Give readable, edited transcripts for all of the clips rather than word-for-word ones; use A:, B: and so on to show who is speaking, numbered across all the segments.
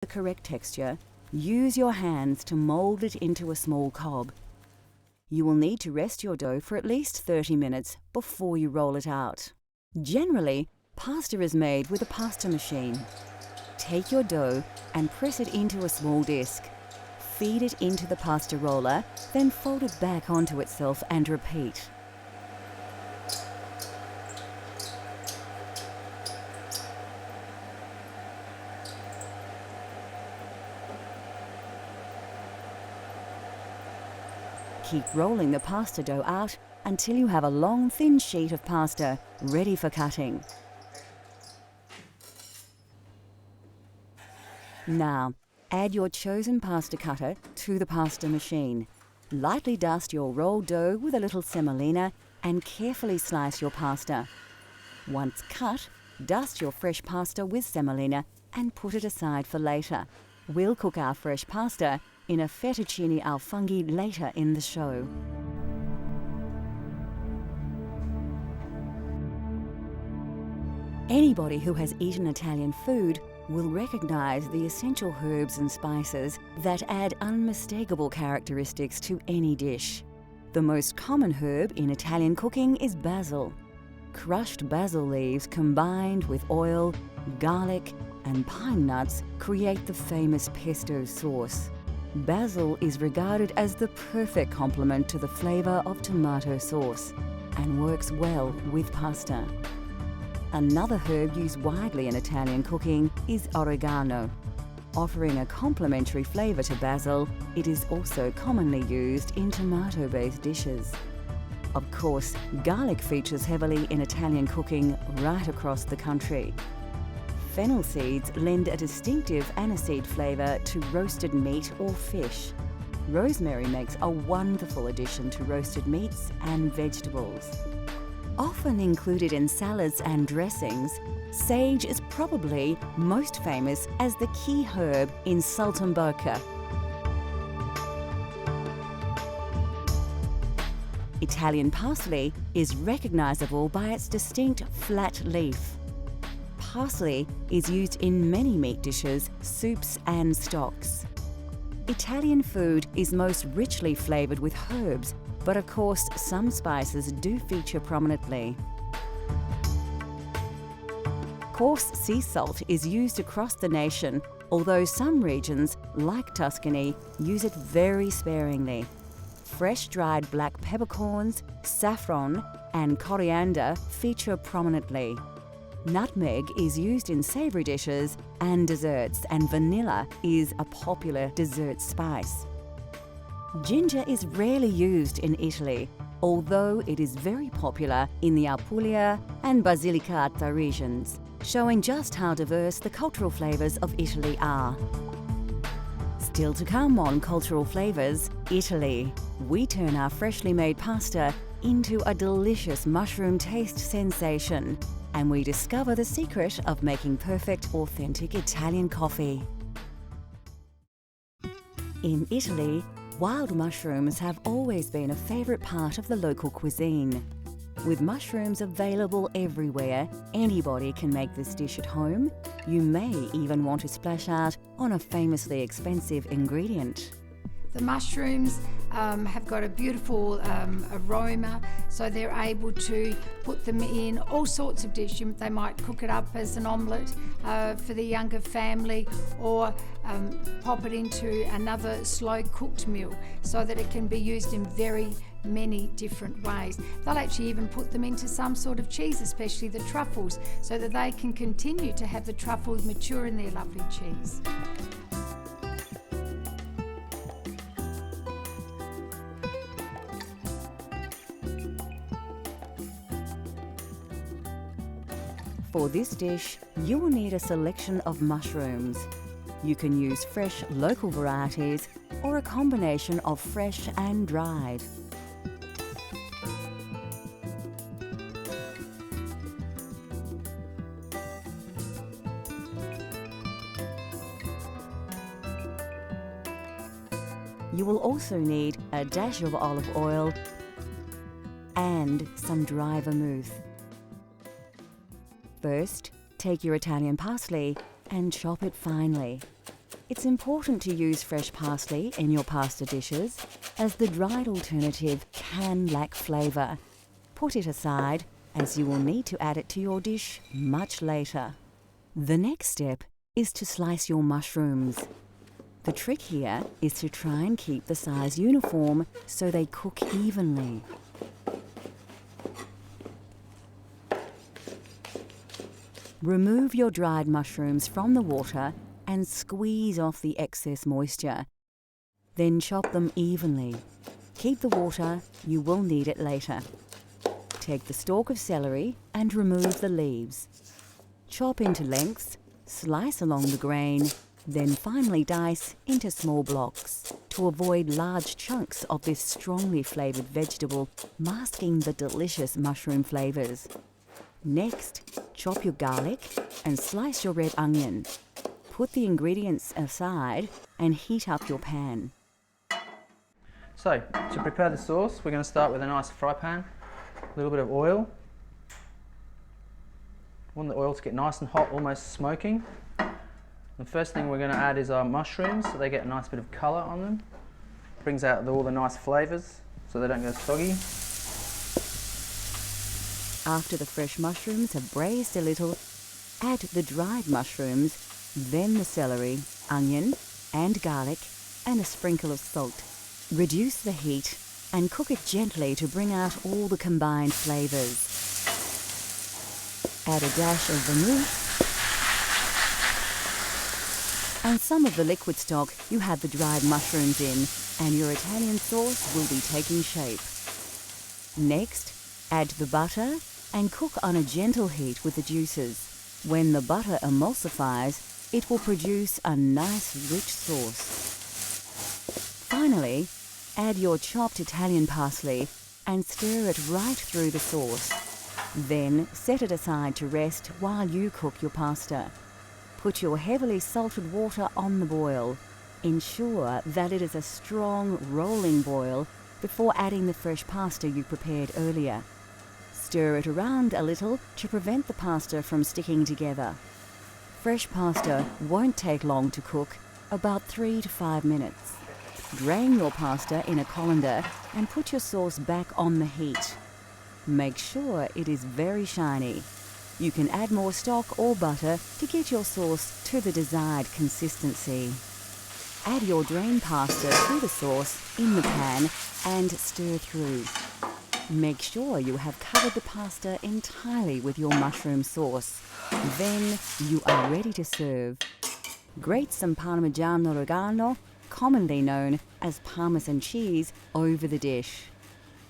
A: the correct texture, use your hands to mold it into a small cob. You will need to rest your dough for at least 30 minutes before you roll it out. Generally, pasta is made with a pasta machine. Take your dough and press it into a small disc. Feed it into the pasta roller, then fold it back onto itself and repeat. Keep rolling the pasta dough out until you have a long, thin sheet of pasta ready for cutting. Now, add your chosen pasta cutter to the pasta machine. Lightly dust your rolled dough with a little semolina and carefully slice your pasta. Once cut, dust your fresh pasta with semolina and put it aside for later. We'll cook our fresh pasta in a fettuccine al funghi later in the show. Anybody who has eaten Italian food will recognize the essential herbs and spices that add unmistakable characteristics to any dish. The most common herb in Italian cooking is basil. Crushed basil leaves combined with oil, garlic, and pine nuts create the famous pesto sauce. Basil is regarded as the perfect complement to the flavor of tomato sauce and works well with pasta. Another herb used widely in Italian cooking is oregano. Offering a complementary flavor to basil, it is also commonly used in tomato-based dishes. Of course, garlic features heavily in Italian cooking right across the country. Fennel seeds lend a distinctive aniseed flavor to roasted meat or fish. Rosemary makes a wonderful addition to roasted meats and vegetables. Often included in salads and dressings, sage is probably most famous as the key herb in saltimbocca. Italian parsley is recognizable by its distinct flat leaf. Parsley is used in many meat dishes, soups and stocks. Italian food is most richly flavored with herbs, but of course some spices do feature prominently. Coarse sea salt is used across the nation, although some regions, like Tuscany, use it very sparingly. Fresh dried black peppercorns, saffron and coriander feature prominently. Nutmeg is used in savoury dishes and desserts, and vanilla is a popular dessert spice. Ginger is rarely used in Italy, although it is very popular in the Apulia and Basilicata regions, showing just how diverse the cultural flavours of Italy are. Still to come on Cultural Flavours, Italy. We turn our freshly made pasta into a delicious mushroom taste sensation, and we discover the secret of making perfect, authentic Italian coffee. In Italy, wild mushrooms have always been a favourite part of the local cuisine. With mushrooms available everywhere, anybody can make this dish at home. You may even want to splash out on a famously expensive ingredient.
B: The mushrooms have got a beautiful aroma, so they're able to put them in all sorts of dishes. They might cook it up as an omelette for the younger family, or pop it into another slow cooked meal so that it can be used in very many different ways. They'll actually even put them into some sort of cheese, especially the truffles, so that they can continue to have the truffles mature in their lovely cheese.
A: For this dish, you will need a selection of mushrooms. You can use fresh local varieties or a combination of fresh and dried. You will also need a dash of olive oil and some dry vermouth. First, take your Italian parsley and chop it finely. It's important to use fresh parsley in your pasta dishes, as the dried alternative can lack flavour. Put it aside, as you will need to add it to your dish much later. The next step is to slice your mushrooms. The trick here is to try and keep the size uniform so they cook evenly. Remove your dried mushrooms from the water and squeeze off the excess moisture. Then chop them evenly. Keep the water, you will need it later. Take the stalk of celery and remove the leaves. Chop into lengths, slice along the grain, then finely dice into small blocks to avoid large chunks of this strongly flavoured vegetable masking the delicious mushroom flavours. Next, chop your garlic and slice your red onion. Put the ingredients aside and heat up your pan.
C: So, to prepare the sauce, we're going to start with a nice fry pan, a little bit of oil. We want the oil to get nice and hot, almost smoking. The first thing we're going to add is our mushrooms, so they get a nice bit of colour on them. Brings out all the nice flavours, so they don't go soggy.
A: After the fresh mushrooms have braised a little, add the dried mushrooms, then the celery, onion and garlic, and a sprinkle of salt. Reduce the heat and cook it gently to bring out all the combined flavours. Add a dash of vermouth and some of the liquid stock you had the dried mushrooms in, and your Italian sauce will be taking shape. Next, add the butter and cook on a gentle heat with the juices. When the butter emulsifies, it will produce a nice rich sauce. Finally, add your chopped Italian parsley and stir it right through the sauce. Then set it aside to rest while you cook your pasta. Put your heavily salted water on the boil. Ensure that it is a strong, rolling boil before adding the fresh pasta you prepared earlier. Stir it around a little to prevent the pasta from sticking together. Fresh pasta won't take long to cook, about 3 to 5 minutes. Drain your pasta in a colander and put your sauce back on the heat. Make sure it is very shiny. You can add more stock or butter to get your sauce to the desired consistency. Add your drained pasta to the sauce in the pan and stir through. Make sure you have covered the pasta entirely with your mushroom sauce. Then you are ready to serve. Grate some Parmigiano Reggiano, commonly known as Parmesan cheese, over the dish.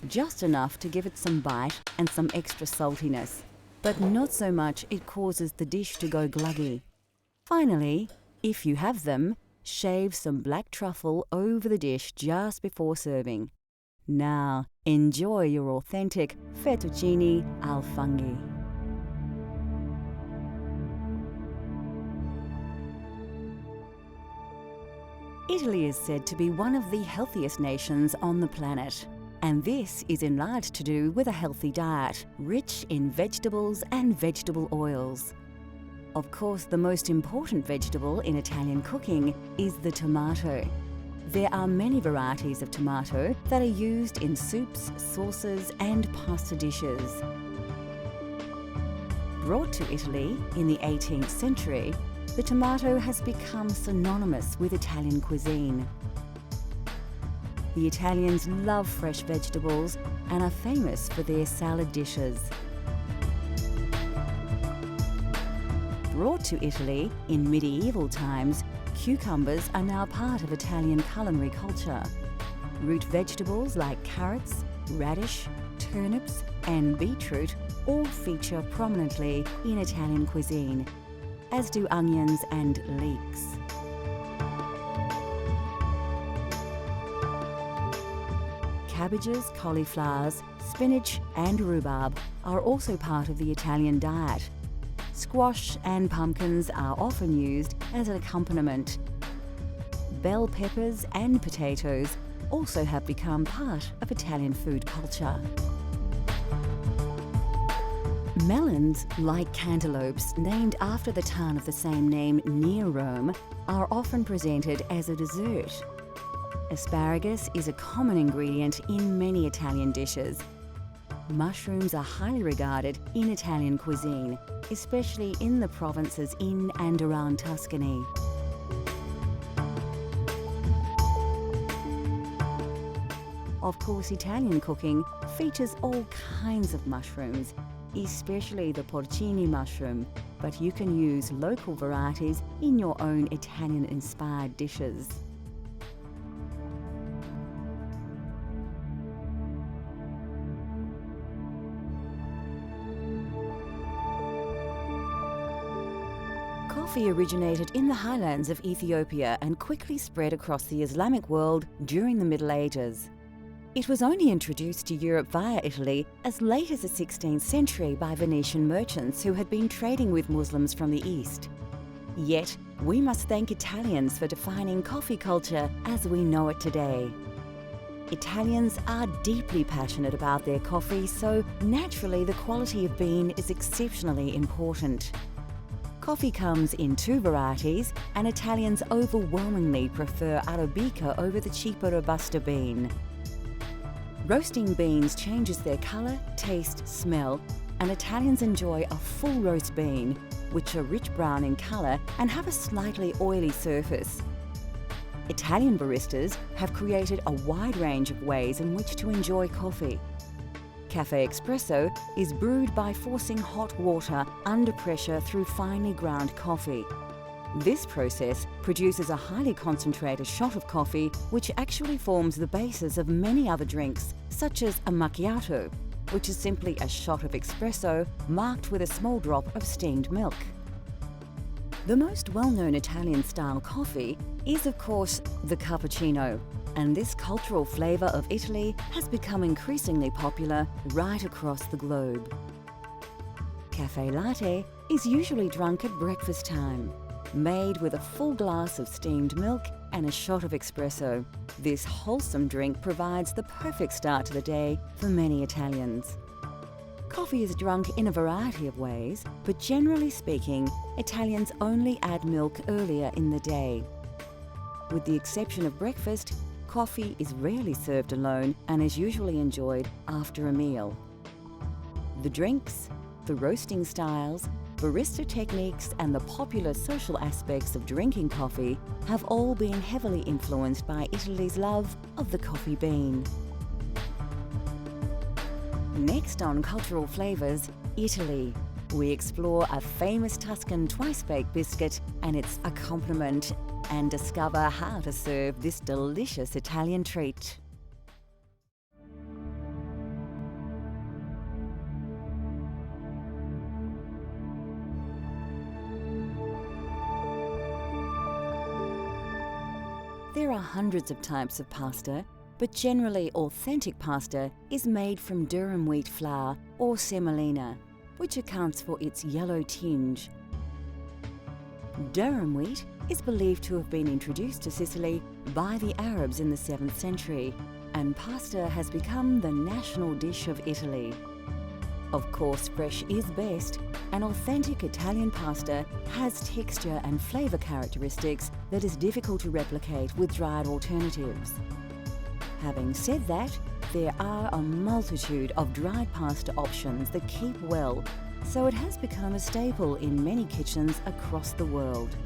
A: Just enough to give it some bite and some extra saltiness, but not so much it causes the dish to go gluggy. Finally, if you have them, shave some black truffle over the dish just before serving. Now, enjoy your authentic fettuccine al funghi. Italy is said to be one of the healthiest nations on the planet, and this is in large to do with a healthy diet, rich in vegetables and vegetable oils. Of course, the most important vegetable in Italian cooking is the tomato. There are many varieties of tomato that are used in soups, sauces and pasta dishes. Brought to Italy in the 18th century, the tomato has become synonymous with Italian cuisine. The Italians love fresh vegetables and are famous for their salad dishes. Brought to Italy in medieval times, cucumbers are now part of Italian culinary culture. Root vegetables like carrots, radish, turnips and beetroot all feature prominently in Italian cuisine, as do onions and leeks. Cabbages, cauliflowers, spinach and rhubarb are also part of the Italian diet. Squash and pumpkins are often used as an accompaniment. Bell peppers and potatoes also have become part of Italian food culture. Melons, like cantaloupes named after the town of the same name near Rome, are often presented as a dessert. Asparagus is a common ingredient in many Italian dishes. Mushrooms are highly regarded in Italian cuisine, especially in the provinces in and around Tuscany. Of course, Italian cooking features all kinds of mushrooms, especially the porcini mushroom, but you can use local varieties in your own Italian-inspired dishes. Coffee originated in the highlands of Ethiopia and quickly spread across the Islamic world during the Middle Ages. It was only introduced to Europe via Italy as late as the 16th century by Venetian merchants who had been trading with Muslims from the East. Yet, we must thank Italians for defining coffee culture as we know it today. Italians are deeply passionate about their coffee, so naturally the quality of bean is exceptionally important. Coffee comes in two varieties, and Italians overwhelmingly prefer Arabica over the cheaper Robusta bean. Roasting beans changes their colour, taste, smell, and Italians enjoy a full roast bean, which are rich brown in colour and have a slightly oily surface. Italian baristas have created a wide range of ways in which to enjoy coffee. Cafe Espresso is brewed by forcing hot water under pressure through finely ground coffee. This process produces a highly concentrated shot of coffee, which actually forms the basis of many other drinks, such as a macchiato, which is simply a shot of espresso marked with a small drop of steamed milk. The most well-known Italian-style coffee is, of course, the cappuccino, and this cultural flavour of Italy has become increasingly popular right across the globe. Cafe latte is usually drunk at breakfast time, made with a full glass of steamed milk and a shot of espresso. This wholesome drink provides the perfect start to the day for many Italians. Coffee is drunk in a variety of ways, but generally speaking, Italians only add milk earlier in the day. With the exception of breakfast, coffee is rarely served alone and is usually enjoyed after a meal. The drinks, the roasting styles, barista techniques, and the popular social aspects of drinking coffee have all been heavily influenced by Italy's love of the coffee bean. Next on Cultural Flavours, Italy. We explore a famous Tuscan twice-baked biscuit and its accompaniment and discover how to serve this delicious Italian treat. There are hundreds of types of pasta, but generally authentic pasta is made from durum wheat flour or semolina, which accounts for its yellow tinge. Durum wheat is believed to have been introduced to Sicily by the Arabs in the 7th century, and pasta has become the national dish of Italy. Of course, fresh is best, and authentic Italian pasta has texture and flavour characteristics that is difficult to replicate with dried alternatives. Having said that, there are a multitude of dried pasta options that keep well, so it has become a staple in many kitchens across the world.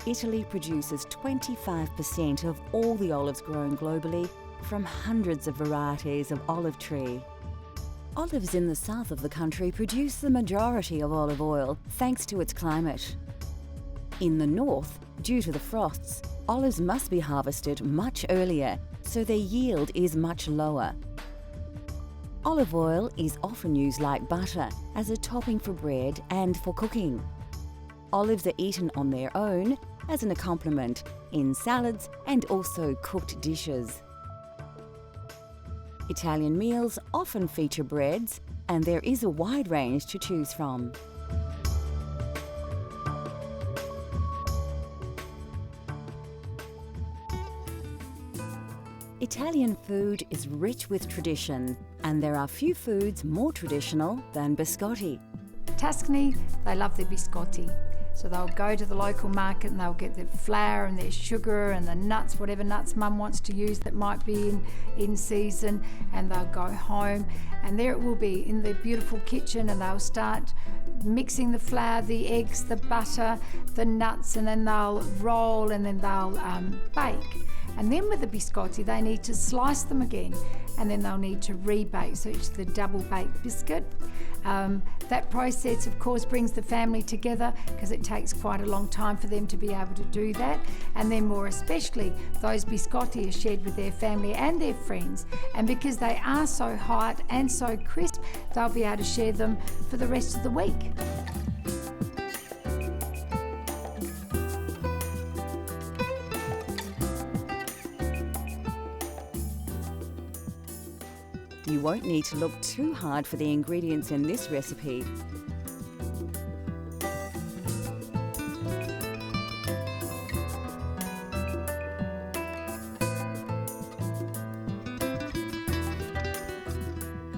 A: Italy produces 25% of all the olives grown globally from hundreds of varieties of olive tree. Olives in the south of the country produce the majority of olive oil thanks to its climate. In the north, due to the frosts, olives must be harvested much earlier, so their yield is much lower. Olive oil is often used like butter as a topping for bread and for cooking. Olives are eaten on their own, as an accompaniment, in salads and also cooked dishes. Italian meals often feature breads, and there is a wide range to choose from. Italian food is rich with tradition, and there are few foods more traditional than biscotti.
B: Tuscany, they love their biscotti. So they'll go to the local market and they'll get their flour and their sugar and the nuts, whatever nuts mum wants to use that might be in season, and they'll go home and there it will be in their beautiful kitchen, and they'll start mixing the flour, the eggs, the butter, the nuts, and then they'll roll and then they'll bake. And then with the biscotti, they need to slice them again, and then they'll need to rebake, so it's the double baked biscuit. That process, of course, brings the family together because it takes quite a long time for them to be able to do that. And then more especially, those biscotti are shared with their family and their friends. And because they are so hot and so crisp, they'll be able to share them for the rest of the week.
A: You won't need to look too hard for the ingredients in this recipe.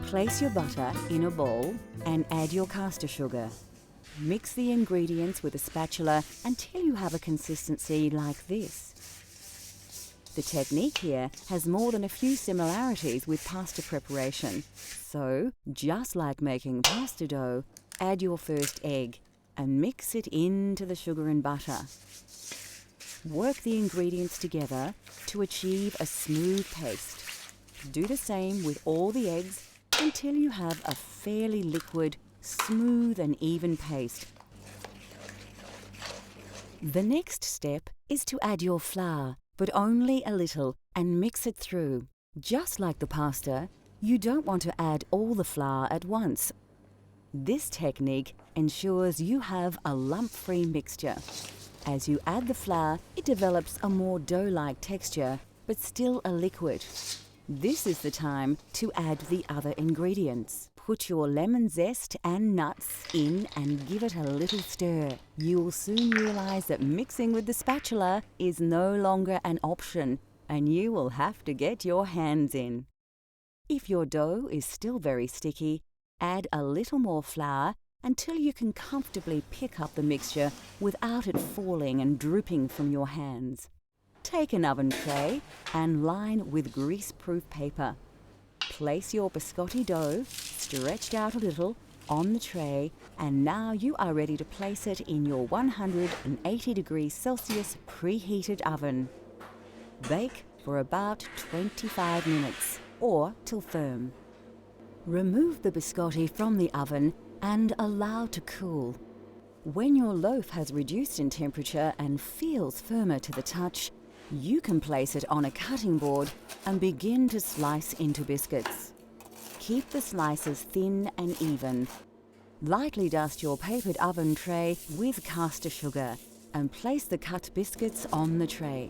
A: Place your butter in a bowl and add your caster sugar. Mix the ingredients with a spatula until you have a consistency like this. The technique here has more than a few similarities with pasta preparation. So, just like making pasta dough, add your first egg and mix it into the sugar and butter. Work the ingredients together to achieve a smooth paste. Do the same with all the eggs until you have a fairly liquid, smooth and even paste. The next step is to add your flour, but only a little, and mix it through. Just like the pasta, you don't want to add all the flour at once. This technique ensures you have a lump-free mixture. As you add the flour, it develops a more dough-like texture, but still a liquid. This is the time to add the other ingredients. Put your lemon zest and nuts in and give it a little stir. You'll soon realize that mixing with the spatula is no longer an option, and you will have to get your hands in. If your dough is still very sticky, add a little more flour until you can comfortably pick up the mixture without it falling and drooping from your hands. Take an oven tray and line with grease-proof paper. Place your biscotti dough, stretched out a little, on the tray, and now you are ready to place it in your 180 degrees Celsius preheated oven. Bake for about 25 minutes, or till firm. Remove the biscotti from the oven and allow to cool. When your loaf has reduced in temperature and feels firmer to the touch, you can place it on a cutting board and begin to slice into biscuits. Keep the slices thin and even. Lightly dust your papered oven tray with caster sugar and place the cut biscuits on the tray.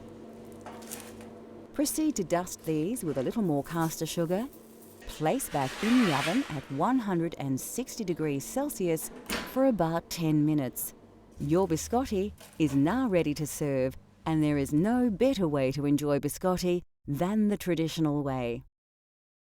A: Proceed to dust these with a little more caster sugar. Place back in the oven at 160 degrees Celsius for about 10 minutes. Your biscotti is now ready to serve, and there is no better way to enjoy biscotti than the traditional way.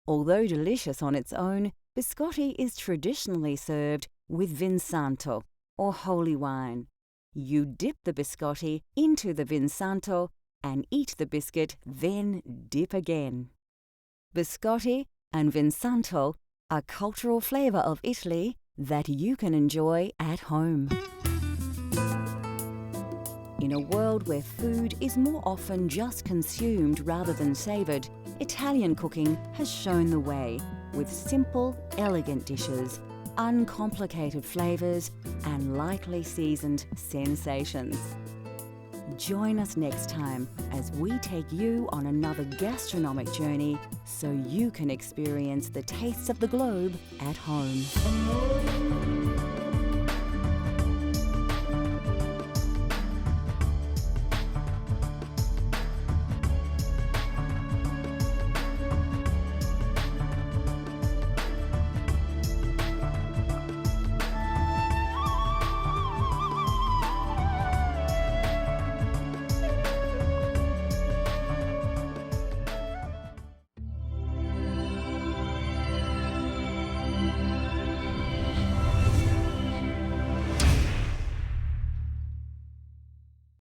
A: Although delicious on its own, biscotti is traditionally served with Vinsanto, or holy wine. You dip the biscotti into the Vinsanto and eat the biscuit, then dip again. Biscotti and Vinsanto are cultural flavour of Italy that you can enjoy at home. In a world where food is more often just consumed rather than savoured, Italian cooking has shown the way with simple, elegant dishes, uncomplicated flavours, and lightly seasoned sensations. Join us next time as we take you on another gastronomic journey so you can experience the tastes of the globe at home.